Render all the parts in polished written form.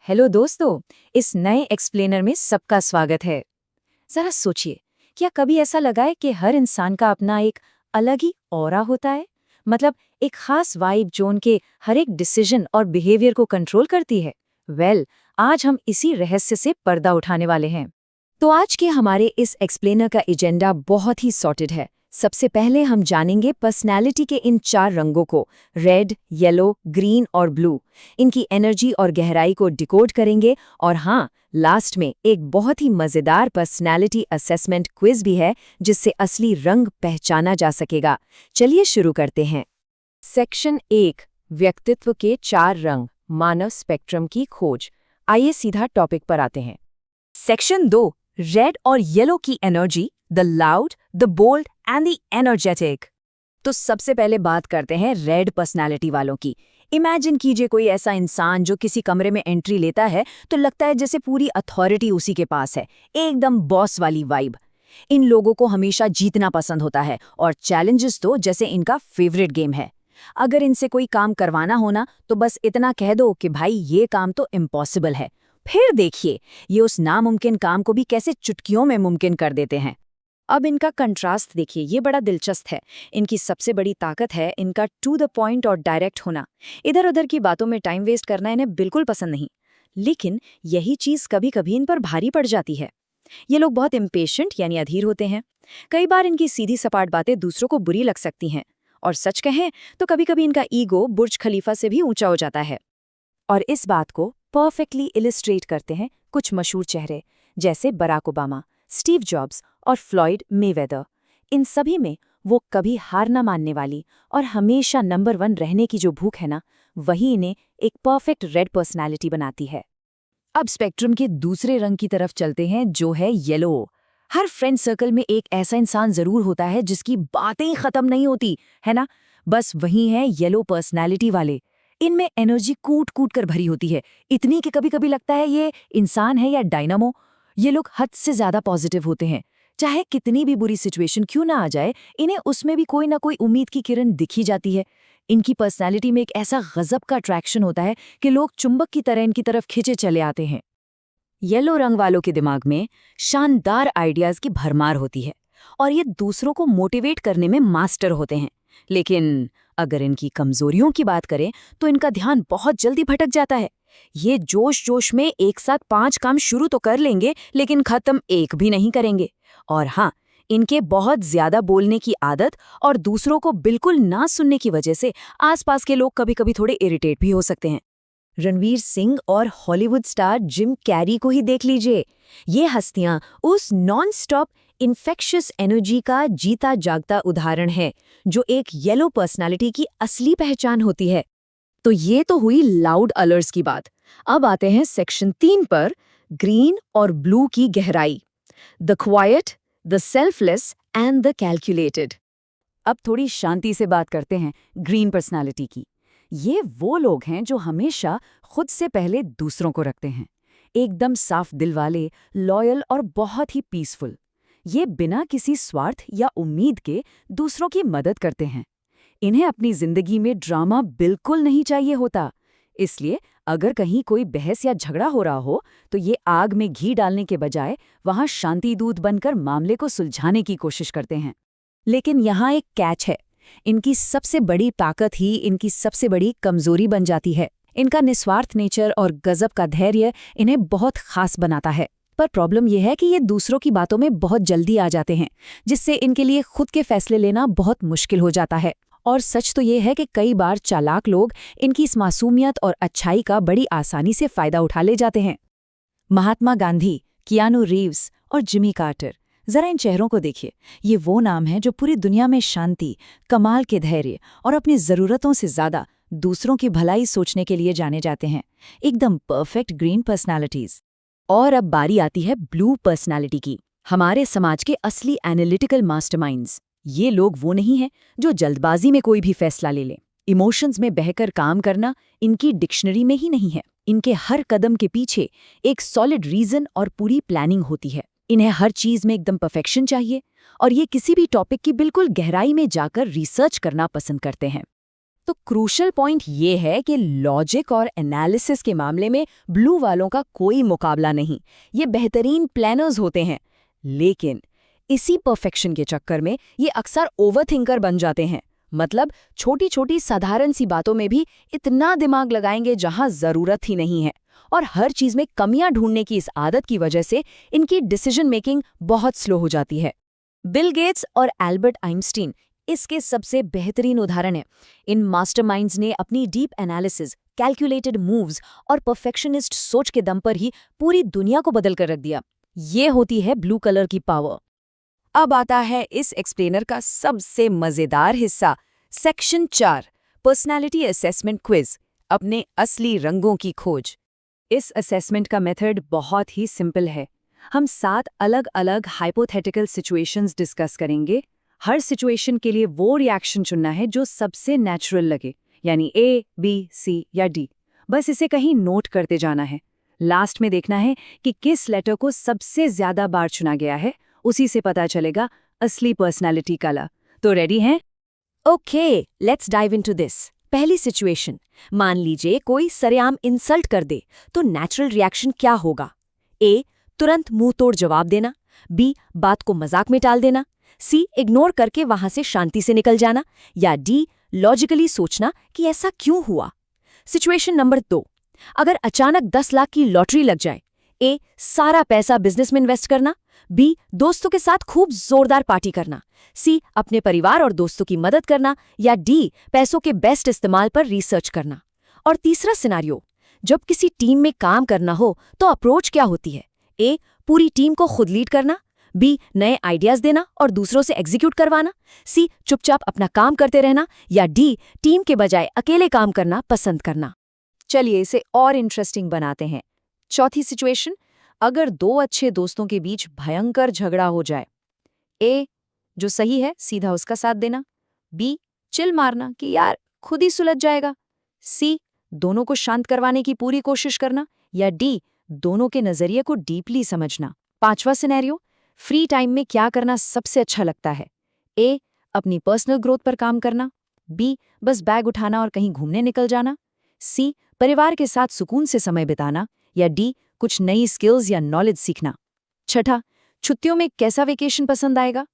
Hello दोस्तों, इस नए एक्सप्लेनर में सबका स्वागत है। जरा सोचिए, क्या कभी ऐसा लगा है कि हर इंसान का अपना एक अलग ही ऑरा होता है? मतलब एक खास वाइब जो उनके हर एक डिसीजन और बिहेवियर को कंट्रोल करती है। आज हम इसी रहस्य से पर्दा उठाने वाले हैं। तो आज के हमारे इस एक्सप्लेनर का एजेंडा बहुत ही सॉर्टेड है। सबसे पहले हम जानेंगे पर्सनैलिटी के इन 4 रंगों को, रेड, येलो, ग्रीन और ब्लू। इनकी एनर्जी और गहराई को डिकोड करेंगे और हाँ, लास्ट में एक बहुत ही मजेदार पर्सनैलिटी असेसमेंट क्विज भी है जिससे असली रंग पहचाना जा सकेगा। चलिए शुरू करते हैं। सेक्शन 1, व्यक्तित्व के 4 रंग, मानव स्पेक्ट्रम की खोज। आइए सीधा टॉपिक पर आते हैं। सेक्शन 2, रेड और येलो की energy, the loud, the bold and the energetic. तो सबसे पहले बात करते हैं रेड पर्सनालिटी वालों की। इमेजिन कीजिए कोई ऐसा इंसान जो किसी कमरे में एंट्री लेता है तो लगता है जैसे पूरी अथॉरिटी उसी के पास है, एकदम बॉस वाली वाइब। इन लोगों को हमेशा जीतना पसंद होता है और चैलेंजेस तो जैसे इनका फेवरेट गेम है। अगर इनसे कोई काम करवाना होना तो बस इतना कह दो कि भाई ये काम तो इम्पॉसिबल है, फिर देखिए ये उस नामुमकिन काम को भी कैसे चुटकियों में मुमकिन कर देते हैं। अब इनका कंट्रास्ट देखिए, ये बड़ा दिलचस्प है। इनकी सबसे बड़ी ताकत है इनका टू द पॉइंट और डायरेक्ट होना। इधर उधर की बातों में टाइम वेस्ट करना इन्हें बिल्कुल पसंद नहीं। लेकिन यही चीज़ कभी कभी इन पर भारी पड़ जाती है। ये लोग बहुत इम्पेशेंट यानी अधीर होते हैं। कई बार इनकी सीधी सपाट बातें दूसरों को बुरी लग सकती हैं। और सच कहें तो कभी कभी इनका ईगो बुर्ज खलीफा से भी ऊंचा हो जाता है। और इस बात को परफेक्टली इलिस्ट्रेट करते हैं कुछ मशहूर चेहरे, जैसे बराक ओबामा, स्टीव जॉब्स और फ्लॉयड मेवेदर। इन सभी में वो कभी हार न मानने वाली और हमेशा नंबर 1 रहने की जो भूख है ना, वही इन्हें एक परफेक्ट रेड पर्सनालिटी बनाती है। अब स्पेक्ट्रम के दूसरे रंग की तरफ चलते हैं, जो है येलो। हर फ्रेंड सर्कल में एक ऐसा इंसान जरूर होता है जिसकी बातें ही खत्म नहीं होती, है ना? बस वही है येलो पर्सनालिटी वाले। इनमें एनर्जी कूट कूट कर भरी होती है, इतनी कि कभी कभी लगता है ये इंसान है या डायनामो। ये लोग हद से ज्यादा पॉजिटिव होते हैं। चाहे कितनी भी बुरी सिचुएशन क्यों ना आ जाए, इन्हें उसमें भी कोई ना कोई उम्मीद की किरण दिखी जाती है। इनकी पर्सनैलिटी में एक ऐसा गजब का अट्रैक्शन होता है कि लोग चुंबक की तरह इनकी तरफ खिंचे चले आते हैं। येलो रंग वालों के दिमाग में शानदार आइडियाज की भरमार होती है और ये दूसरों को मोटिवेट करने में मास्टर होते हैं। लेकिन अगर इनकी कमजोरियों की बात करें तो इनका ध्यान बहुत जल्दी भटक जाता है। ये जोश जोश में एक साथ 5 काम शुरू तो कर लेंगे लेकिन खत्म एक भी नहीं करेंगे। और हाँ, इनके बहुत ज्यादा बोलने की आदत और दूसरों को बिल्कुल ना सुनने की वजह से आसपास के लोग कभी कभी थोड़े इरिटेट भी हो सकते हैं। रणवीर सिंह और हॉलीवुड स्टार जिम कैरी को ही देख लीजिए। ये हस्तियां उस नॉन स्टॉप इन्फेक्शियस एनर्जी का जीता जागता उदाहरण है जो एक येलो पर्सनालिटी की असली पहचान होती है। तो ये तो हुई लाउड अलर्ट्स की बात। अब आते हैं सेक्शन 3 पर, ग्रीन और ब्लू की गहराई, the quite, the selfless and the calculated. अब थोड़ी शांति से बात करते हैं ग्रीन पर्सनालिटी की। ये वो लोग हैं जो हमेशा खुद से पहले दूसरों को रखते हैं। एकदम साफ दिल वाले, लॉयल और बहुत ही पीसफुल। ये बिना किसी स्वार्थ या उम्मीद के दूसरों की मदद करते हैं। इन्हें अपनी जिंदगी में ड्रामा बिल्कुल नहीं चाहिए होता। इसलिए अगर कहीं कोई बहस या झगड़ा हो रहा हो तो ये आग में घी डालने के बजाय वहां शांति दूत बनकर मामले को सुलझाने की कोशिश करते हैं। लेकिन यहाँ एक कैच है, इनकी सबसे बड़ी ताकत ही इनकी सबसे बड़ी कमजोरी बन जाती है। इनका निस्वार्थ नेचर और गजब का धैर्य इन्हें बहुत खास बनाता है। पर प्रॉब्लम यह है कि ये दूसरों की बातों में बहुत जल्दी आ जाते हैं, जिससे इनके लिए खुद के फैसले लेना बहुत मुश्किल हो जाता है। और सच तो ये है कि कई बार चालाक लोग इनकी इस मासूमियत और अच्छाई का बड़ी आसानी से फायदा उठा ले जाते हैं। महात्मा गांधी, कियानू रीव्स और जिमी कार्टर, जरा इन चेहरों को देखिए। ये वो नाम हैं जो पूरी दुनिया में शांति, कमाल के धैर्य और अपनी ज़रूरतों से ज़्यादा दूसरों की भलाई सोचने के लिए जाने जाते हैं। एकदम परफेक्ट ग्रीन पर्सनालिटीज़। और अब बारी आती है ब्लू पर्सनालिटी की, हमारे समाज के असली एनालिटिकल मास्टरमाइंड्स। ये लोग वो नहीं हैं जो जल्दबाजी में कोई भी फैसला ले लें। इमोशंस में बहकर काम करना इनकी डिक्शनरी में ही नहीं है। इनके हर कदम के पीछे एक सॉलिड रीजन और पूरी प्लानिंग होती है। इन्हें हर चीज में एकदम परफेक्शन चाहिए और ये किसी भी टॉपिक की बिल्कुल गहराई में जाकर रिसर्च करना पसंद करते हैं। तो क्रूशल पॉइंट ये है कि लॉजिक और एनालिसिस के मामले में ब्लू वालों का कोई मुकाबला नहीं। ये बेहतरीन प्लानर्स होते हैं, लेकिन इसी परफेक्शन के चक्कर में ये अक्सर ओवरथिंकर बन जाते हैं। मतलब छोटी छोटी साधारण सी बातों में भी इतना दिमाग लगाएंगे जहां जरूरत ही नहीं है, और हर चीज में कमियां ढूंढने की इस आदत की वजह से इनकी डिसीजन मेकिंग बहुत स्लो हो जाती है। बिल गेट्स और एल्बर्ट आइंस्टीन इसके सबसे बेहतरीन उदाहरण हैं। इन मास्टरमाइंड्स ने अपनी डीप एनालिसिस, कैलकुलेटेड मूव्स और परफेक्शनिस्ट सोच के दम पर ही पूरी दुनिया को बदल कर रख दिया। ये होती है ब्लू कलर की पावर। अब आता है इस एक्सप्लेनर का सबसे मजेदार हिस्सा, सेक्शन 4, पर्सनालिटी असेसमेंट क्विज, अपने असली रंगों की खोज। इस असेसमेंट का मेथड बहुत ही सिंपल है। हम 7 अलग अलग हाइपोथेटिकल सिचुएशंस डिस्कस करेंगे। हर सिचुएशन के लिए वो रिएक्शन चुनना है जो सबसे नेचुरल लगे, यानी ए, बी, सी या डी। बस इसे कहीं नोट करते जाना है। लास्ट में देखना है कि किस लेटर को सबसे ज्यादा बार चुना गया है, उसी से पता चलेगा असली पर्सनालिटी कलर। तो रेडी हैं? Okay, let's dive into this. पहली सिचुएशन, मान लीजिए कोई सरेआम इंसल्ट कर दे, तो नेचुरल रिएक्शन क्या होगा? ए, तुरंत मुंह तोड़ जवाब देना। बी, बात को मजाक में टाल देना। सी, इग्नोर करके वहां से शांति से निकल जाना। या डी, लॉजिकली सोचना कि ऐसा क्यों हुआ। सिचुएशन नंबर 2, अगर अचानक 10 लाख की लॉटरी लग जाए। ए, सारा पैसा बिजनेस में इन्वेस्ट करना। बी, दोस्तों के साथ खूब जोरदार पार्टी करना। सी, अपने परिवार और दोस्तों की मदद करना। या डी, पैसों के बेस्ट इस्तेमाल पर रिसर्च करना। और तीसरा सिनारियो, जब किसी टीम में काम करना हो तो अप्रोच क्या होती है? ए, पूरी टीम को खुद लीड करना। बी, नए आइडियाज देना और दूसरों से एग्जीक्यूट करवाना। सी, चुपचाप अपना काम करते रहना। या डी, टीम के बजाय अकेले काम करना पसंद करना। चलिए इसे और इंटरेस्टिंग बनाते हैं। चौथी सिचुएशन, अगर 2 अच्छे दोस्तों के बीच भयंकर झगड़ा हो जाए। ए, जो सही है सीधा उसका साथ देना। बी, चिल मारना कि यार खुद ही सुलझ जाएगा। सी, दोनों को शांत करवाने की पूरी कोशिश करना। या डी, दोनों के नजरिए को डीपली समझना। पांचवा सिनेरियो, फ्री टाइम में क्या करना सबसे अच्छा लगता है? ए, अपनी पर्सनल ग्रोथ पर काम करना। बी, बस बैग उठाना और कहीं घूमने निकल जाना। सी, परिवार के साथ सुकून से समय बिताना। या डी, कुछ नई स्किल्स या नॉलेज सीखना। छठा, छुट्टियों में कैसा वेकेशन पसंद आएगा?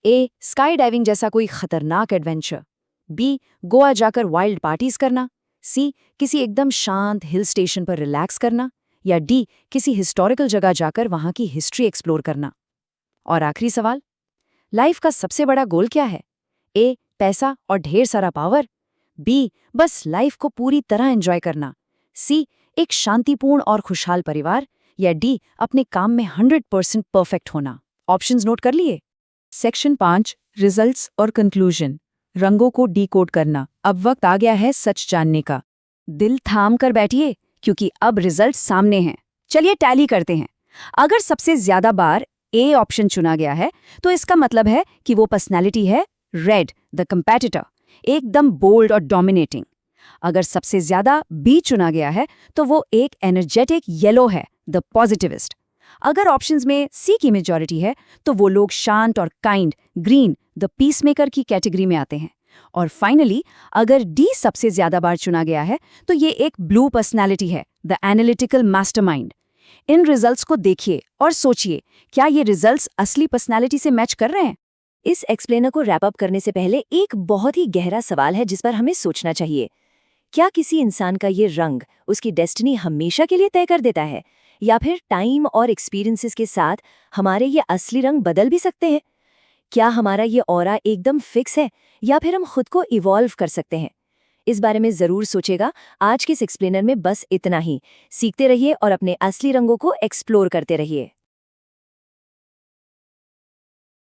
ए, स्काई डाइविंग जैसा कोई खतरनाक एडवेंचर। बी, गोवा जाकर वाइल्ड पार्टीज करना। सी, किसी एकदम शांत हिल स्टेशन पर रिलैक्स करना। या डी, किसी हिस्टोरिकल जगह जाकर वहां की हिस्ट्री एक्सप्लोर करना। और आखिरी सवाल, लाइफ का सबसे बड़ा गोल क्या है? ए, पैसा और ढेर सारा पावर। बी, बस लाइफ को पूरी तरह एंजॉय करना। सी, एक शांतिपूर्ण और खुशहाल परिवार। या डी, अपने काम में 100% परफेक्ट होना। ऑप्शंस नोट कर लिए? सेक्शन 5, रिजल्ट्स और कंक्लूजन, रंगों को डीकोड करना। अब वक्त आ गया है सच जानने का। दिल थाम कर बैठिए, क्योंकि अब रिजल्ट सामने हैं। चलिए टैली करते हैं। अगर सबसे ज्यादा बार ए ऑप्शन चुना गया है, तो इसका मतलब है कि वो पर्सनैलिटी है रेड, द कंपेटिटर, एकदम बोल्ड और डोमिनेटिंग। अगर सबसे ज्यादा बी चुना गया है, तो वो एक एनर्जेटिक येलो है, द पॉजिटिविस्ट। अगर ऑप्शंस में सी की मेजॉरिटी है, तो वो लोग शांत और काइंड, ग्रीन, द पीसमेकर की कैटेगरी में आते हैं। और फाइनली, अगर डी सबसे ज्यादा बार चुना गया है, तो ये एक ब्लू पर्सनैलिटी है, the analytical mastermind. In results को देखिए और सोचिए, क्या ये रिजल्ट्स असली पर्सनैलिटी से मैच कर रहे हैं? इस एक्सप्लेनर को रैप अप करने से पहले एक बहुत ही गहरा सवाल है जिस पर हमें सोचना चाहिए। क्या किसी इंसान का ये रंग उसकी डेस्टिनी हमेशा के लिए तय कर देता है, या फिर टाइम और एक्सपीरियंसेस के साथ हमारे ये असली रंग बदल भी सकते हैं? क्या हमारा ये ऑरा एकदम फिक्स है, या फिर हम खुद को इवॉल्व कर सकते हैं? इस बारे में जरूर सोचेगा। आज के इस एक्सप्लेनर में बस इतना ही। सीखते रहिए और अपने असली रंगों को एक्सप्लोर करते रहिए।